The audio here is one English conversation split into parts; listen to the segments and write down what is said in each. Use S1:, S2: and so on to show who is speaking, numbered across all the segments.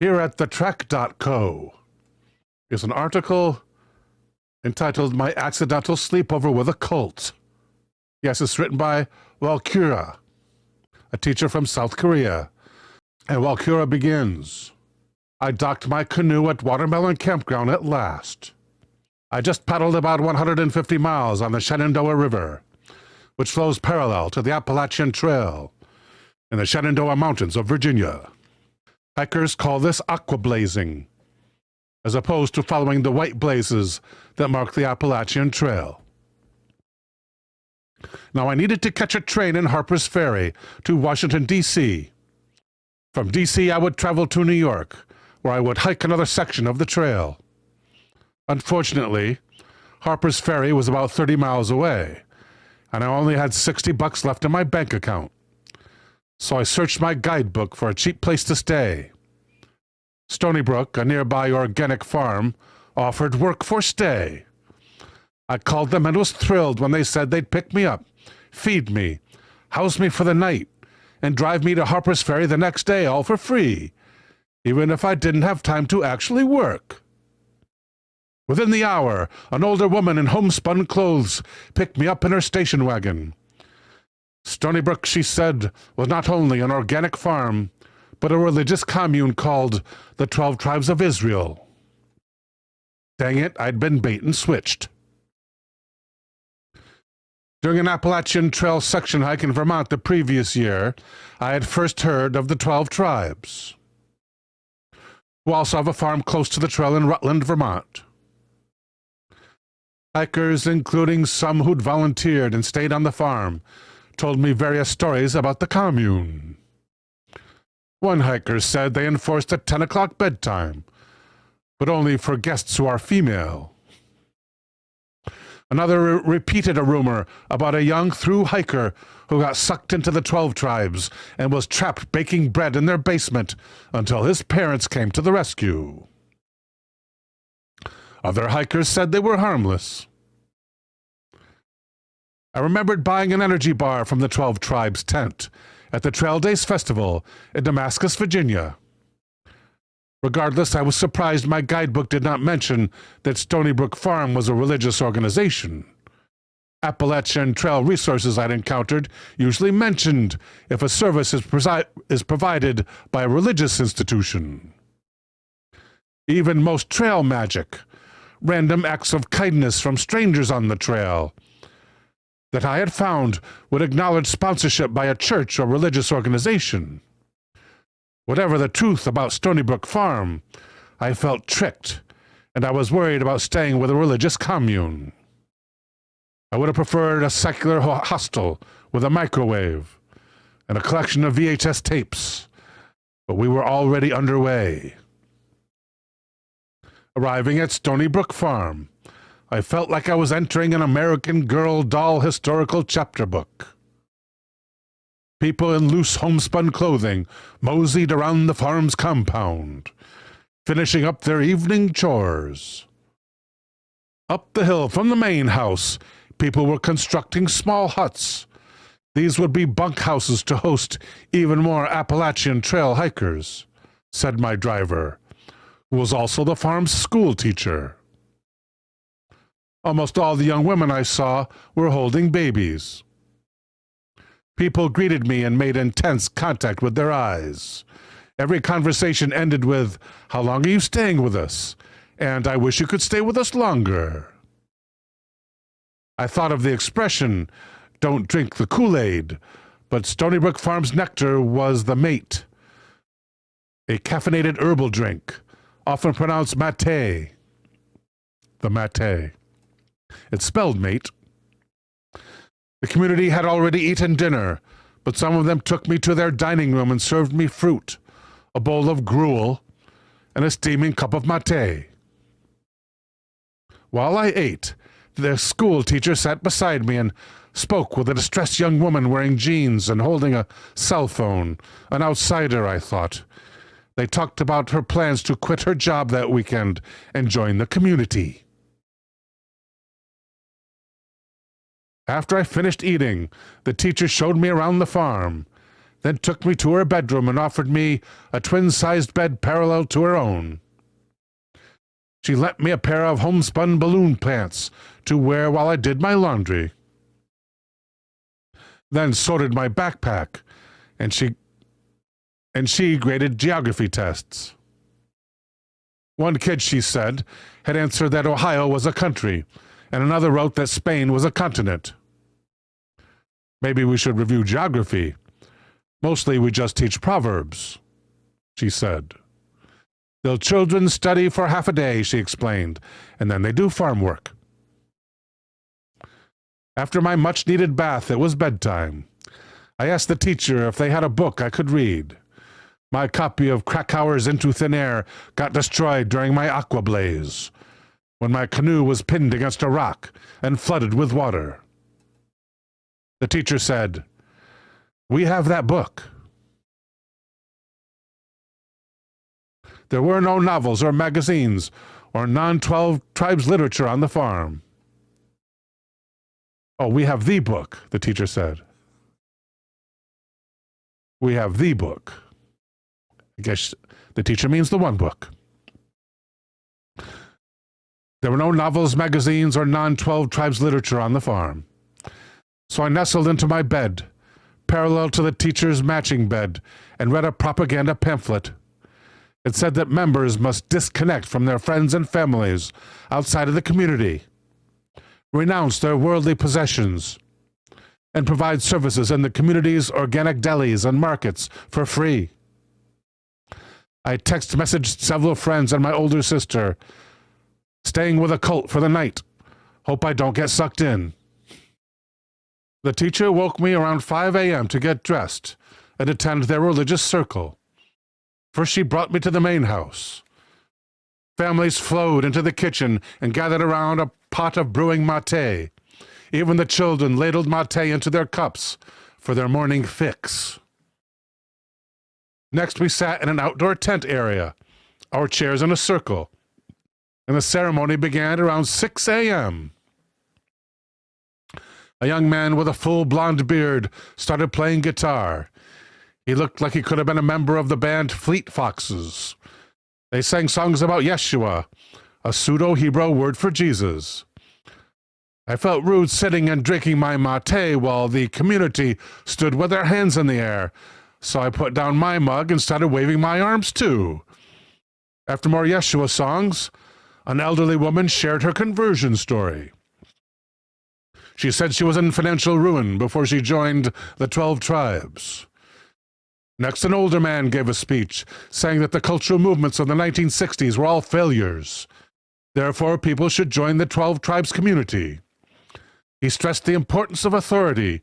S1: Here at thetrek.co is an article entitled My Accidental Sleepover with a Cult. Yes, it's written by Walkura, a teacher from South Korea. And Walkura begins, I docked my canoe at Watermelon Campground at last. I just paddled about 150 miles on the Shenandoah River, which flows parallel to the Appalachian Trail in the Shenandoah Mountains of Virginia. Hikers call this aquablazing, as opposed to following the white blazes that mark the Appalachian Trail. Now, I needed to catch a train in Harper's Ferry to Washington, D.C. From D.C., I would travel to New York, where I would hike another section of the trail. Unfortunately, Harper's Ferry was about 30 miles away, and I only had $60 left in my bank account. So I searched my guidebook for a cheap place to stay. Stony Brook, a nearby organic farm, offered work for stay. I called them and was thrilled when they said they'd pick me up, feed me, house me for the night, and drive me to Harper's Ferry the next day, all for free, even if I didn't have time to actually work. Within the hour, an older woman in homespun clothes picked me up in her station wagon. Stony Brook, she said, was not only an organic farm, but a religious commune called the 12 Tribes of Israel. Dang it, I'd been bait and switched. During an Appalachian Trail section hike in Vermont the previous year, I had first heard of the 12 Tribes, who also have a farm close to the trail in Rutland, Vermont. Hikers, including some who'd volunteered and stayed on the farm, told me various stories about the commune. One hiker said they enforced a 10 o'clock bedtime, but only for guests who are female. Another repeated a rumor about a young through hiker who got sucked into the 12 Tribes and was trapped baking bread in their basement until his parents came to the rescue. Other hikers said they were harmless. I remembered buying an energy bar from the 12 Tribes tent at the Trail Days Festival in Damascus, Virginia. Regardless, I was surprised my guidebook did not mention that Stony Brook Farm was a religious organization. Appalachian Trail resources I'd encountered usually mentioned if a service is provided by a religious institution. Even most trail magic, random acts of kindness from strangers on the trail, that I had found would acknowledge sponsorship by a church or religious organization. Whatever the truth about Stony Brook Farm, I felt tricked, and I was worried about staying with a religious commune. I would have preferred a secular hostel with a microwave and a collection of VHS tapes, but we were already underway. Arriving at Stony Brook Farm, I felt like I was entering an American Girl doll historical chapter book. People in loose homespun clothing moseyed around the farm's compound, finishing up their evening chores. Up the hill from the main house, people were constructing small huts. These would be bunkhouses to host even more Appalachian Trail hikers, said my driver, who was also the farm's school teacher. Almost all the young women I saw were holding babies. People greeted me and made intense contact with their eyes. Every conversation ended with, "How long are you staying with us?" and "I wish you could stay with us longer." I thought of the expression, "Don't drink the Kool-Aid," but Stony Brook Farm's nectar was the mate, a caffeinated herbal drink, often pronounced mate. The mate. It's spelled mate. The community had already eaten dinner, but some of them took me to their dining room and served me fruit, a bowl of gruel, and a steaming cup of mate. While I ate, the school teacher sat beside me and spoke with a distressed young woman wearing jeans and holding a cell phone, an outsider, I thought. They talked about her plans to quit her job that weekend and join the community. After I finished eating, the teacher showed me around the farm. then took me to her bedroom and offered me a twin-sized bed parallel to her own. She lent me a pair of homespun balloon pants to wear while I did my laundry. Then sorted my backpack, and she graded geography tests. One kid, she said, had answered that Ohio was a country, and another wrote that Spain was a continent. Maybe we should review geography. Mostly we just teach proverbs, she said. The children study for half a day, she explained, and then they do farm work. After my much-needed bath, it was bedtime. I asked the teacher if they had a book I could read. My copy of Krakauer's Into Thin Air got destroyed during my aqua blaze, when my canoe was pinned against a rock and flooded with water. The teacher said, "We have that book." There were no novels or magazines or non-12 tribes literature on the farm. "Oh, we have the book," the teacher said. "We have the book." I guess the teacher means the one book. There were no novels, magazines, or non-12 tribes literature on the farm. So I nestled into my bed, parallel to the teacher's matching bed, and read a propaganda pamphlet. It said that members must disconnect from their friends and families outside of the community, renounce their worldly possessions, and provide services in the community's organic delis and markets for free. I text messaged several friends and my older sister, "Staying with a cult for the night. Hope I don't get sucked in." The teacher woke me around 5 a.m. to get dressed and attend their religious circle. First she brought me to the main house. Families flowed into the kitchen and gathered around a pot of brewing mate. Even the children ladled mate into their cups for their morning fix. Next we sat in an outdoor tent area, our chairs in a circle, and the ceremony began around 6 a.m. A young man with a full blonde beard started playing guitar. He looked like he could have been a member of the band Fleet Foxes. They sang songs about Yeshua, a pseudo-Hebrew word for Jesus. I felt rude sitting and drinking my mate while the community stood with their hands in the air, so I put down my mug and started waving my arms too. After more Yeshua songs, an elderly woman shared her conversion story. She said she was in financial ruin before she joined the 12 tribes. Next, an older man gave a speech saying that the cultural movements of the 1960s were all failures. Therefore, people should join the 12 tribes community. He stressed the importance of authority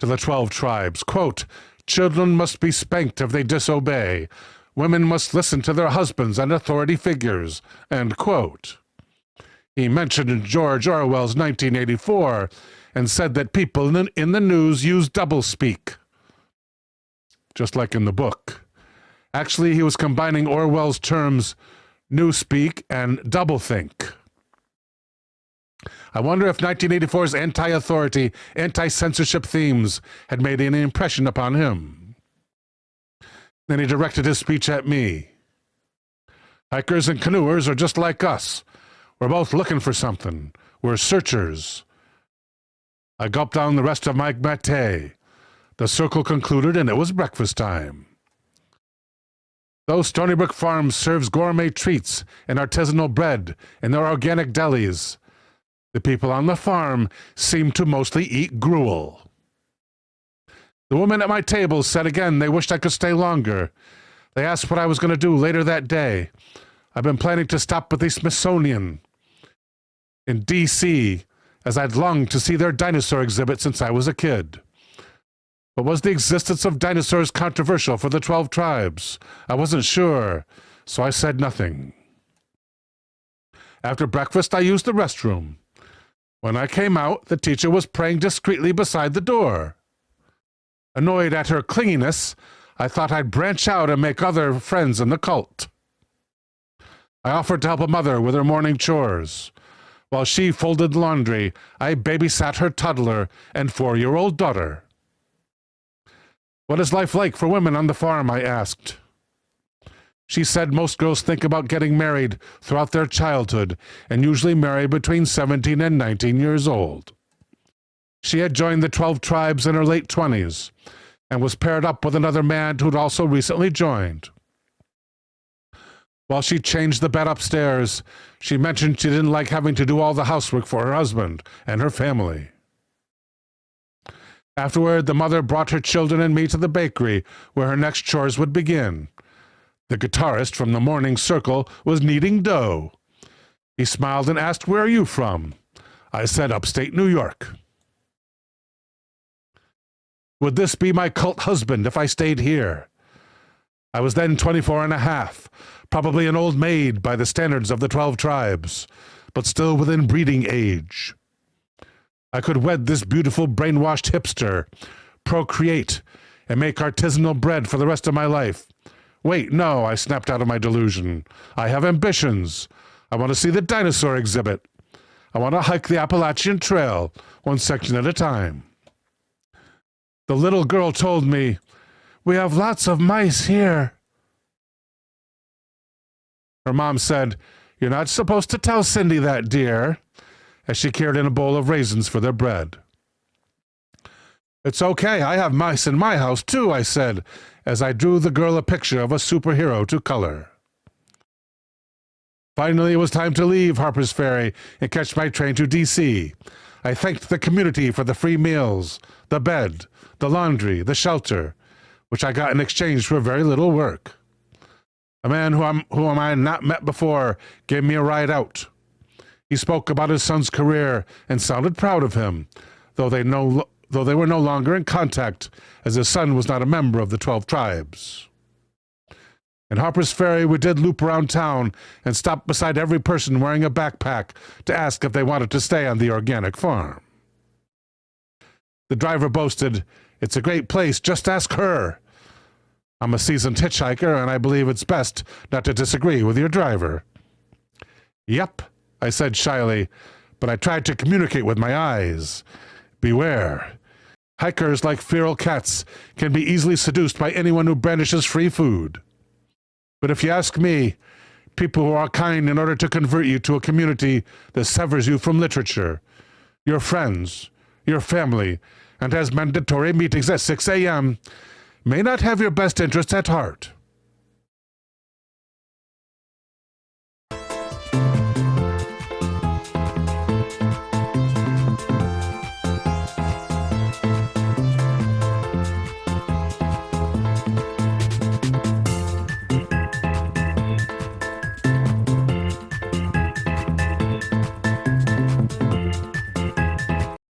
S1: to the 12 tribes. Quote, "Children must be spanked if they disobey. Women must listen to their husbands and authority figures." End quote. He mentioned George Orwell's 1984 and said that people in the news use doublespeak, just like in the book. Actually, he was combining Orwell's terms newspeak and doublethink. I wonder if 1984's anti-authority, anti-censorship themes had made any impression upon him. Then he directed his speech at me. "Hikers and canoers are just like us. We're both looking for something. We're searchers." I gulped down the rest of my mate. The circle concluded, and it was breakfast time. Though Stony Brook Farms serves gourmet treats and artisanal bread in their organic delis, the people on the farm seem to mostly eat gruel. The women at my table said again they wished I could stay longer. They asked what I was going to do later that day. I've been planning to stop at the Smithsonian in D.C., as I'd longed to see their dinosaur exhibit since I was a kid. But was the existence of dinosaurs controversial for the 12 tribes? I wasn't sure, so I said nothing. After breakfast, I used the restroom. When I came out, the teacher was praying discreetly beside the door. Annoyed at her clinginess, I thought I'd branch out and make other friends in the cult. I offered to help a mother with her morning chores. While she folded laundry, I babysat her toddler and 4-year-old daughter. What is life like for women on the farm? I asked. She said most girls think about getting married throughout their childhood and usually marry between 17 and 19 years old. She had joined the 12 tribes in her late 20s and was paired up with another man who'd also recently joined. While she changed the bed upstairs, she mentioned she didn't like having to do all the housework for her husband and her family. Afterward, the mother brought her children and me to the bakery where her next chores would begin. The guitarist from the morning circle was kneading dough. He smiled and asked, "Where are you from?" I said, "Upstate New York." Would this be my cult husband if I stayed here? I was then 24 and a half, probably an old maid by the standards of the 12 tribes, but still within breeding age. I could wed this beautiful brainwashed hipster, procreate, and make artisanal bread for the rest of my life. Wait, no, I snapped out of my delusion. I have ambitions. I want to see the dinosaur exhibit. I want to hike the Appalachian Trail, one section at a time. The little girl told me, "We have lots of mice here." Her mom said, "You're not supposed to tell Cindy that, dear," as she carried in a bowl of raisins for their bread. "It's okay, I have mice in my house too," I said, as I drew the girl a picture of a superhero to color. Finally, it was time to leave Harper's Ferry and catch my train to D.C. I thanked the community for the free meals, the bed, the laundry, the shelter, which I got in exchange for very little work. A man whom I had not met before gave me a ride out. He spoke about his son's career and sounded proud of him, though they were no longer in contact, as his son was not a member of the 12 tribes. In Harper's Ferry, we did loop around town and stopped beside every person wearing a backpack to ask if they wanted to stay on the organic farm. The driver boasted, "It's a great place, just ask her." I'm a seasoned hitchhiker, and I believe it's best not to disagree with your driver. "Yep," I said shyly, but I tried to communicate with my eyes. Beware. Hikers, like feral cats, can be easily seduced by anyone who brandishes free food. But if you ask me, people who are kind in order to convert you to a community that severs you from literature, your friends, your family, and has mandatory meetings at 6 a.m., may not have your best interests at heart.